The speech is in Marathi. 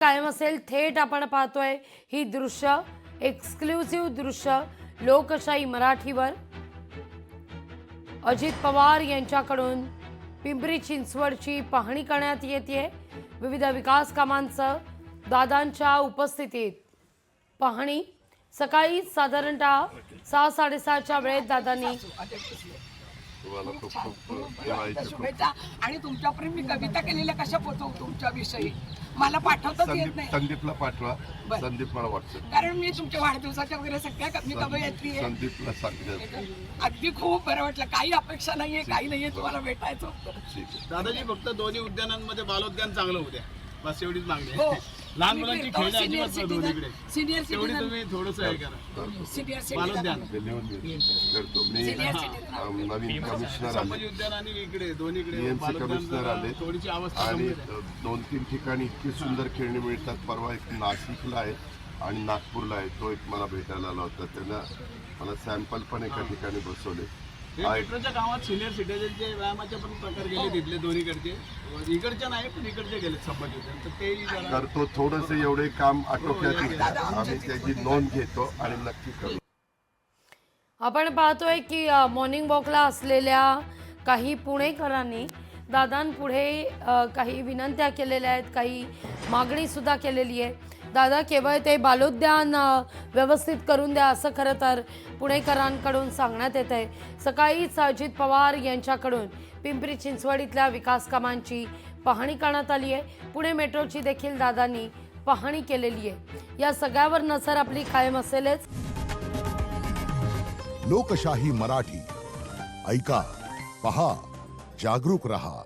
कायम असेल थेट आपण पाहतोय ही दृश्य एक्सक्लुसिव्ह दृश्य लोकशाही मराठीवर अजित पवार यांच्याकडून पिंपरी चिंचवडची पाहणी करण्यात येते। विविध विकास कामांचं दादांच्या उपस्थितीत पाहणी सकाळी साधारणतः 6:30च्या वेळेत दादांनी शुभेच्छा आणि तुमच्यापर्यंत मी कविता केलेल्या कशा पोहोचवू तुमच्याविषयी मला पाठवताच येत नाही। संदीपला पाठवा, संदीप मला व्हॉट्सअप कारण मी तुमच्या वाढदिवसाच्या वगैरे सगळ्या मी कवयित्री आहे। संदीपला सांगितलं अगदी खूप बरं वाटलं, काही अपेक्षा नाहीये, काही नाहीये, तुम्हाला भेटायचं होतं। ठीक आहे दादाजी फक्त दोन्ही उद्यानांमध्ये बालोद्यान चांगलं होऊ द्या, बस एवढीच मागणी हो आहे। लहान मुलांची खेळ अजिबात नाही दोन्हीकडे, सिनियर तेवढी सिटीजन तुम्ही थोडंसं हे करा सिनियर बालोद्यान ते लिहून करतो मी। नवीन कमिशनर संभाजी आले, उद्यान आणि इकडे दोन्हीकडे BMC कमिशनर आले थोडीशी अवस्था आणि गंभीर आहे। 2-3 ठिकाणी इतकी सुंदर खेळणी मिळतात। परवा एक नाशिकला आहे आणि नागपूरला आहे, तो एक मला भेटायला आला होता। त्यांना मला सॅम्पल पण एका ठिकाणी बसवले। हे मेट्रोच्या गावात सिनियर सिटीजनचे व्यायामाचे पण प्रकार गेले तिथले दोन्हीकडचे, इकडच्या नाही पण इकडचे गेले संभाजी उद्यान, तर ते जरा करतो थोडंसं एवढे काम आटोक्यात येईल, आम्ही त्याची नोंद घेतो आणि नक्की करू। आपण पाहतोय की मॉर्निंग वॉकला असलेल्या काही पुणेकरांनी दादांपुढे काही विनंत्या केलेल्या आहेत, काही मागणी सुद्धा केलेली आहे। दादा केवळ ते बालोद्यान व्यवस्थित करून द्या असं खरं तर पुणेकरांकडून सांगण्यात येत आहे। सकाळीच अजित पवार यांच्याकडून पिंपरी चिंचवड इथल्या विकास कामांची पाहणी करण्यात आली आहे। पुणे मेट्रोची देखील दादांनी पाहणी केलेली आहे। या सगळ्यावर नजर आपली कायम असेलच। लोकशाही मराठी ऐका, पहा, जागरूक रहा।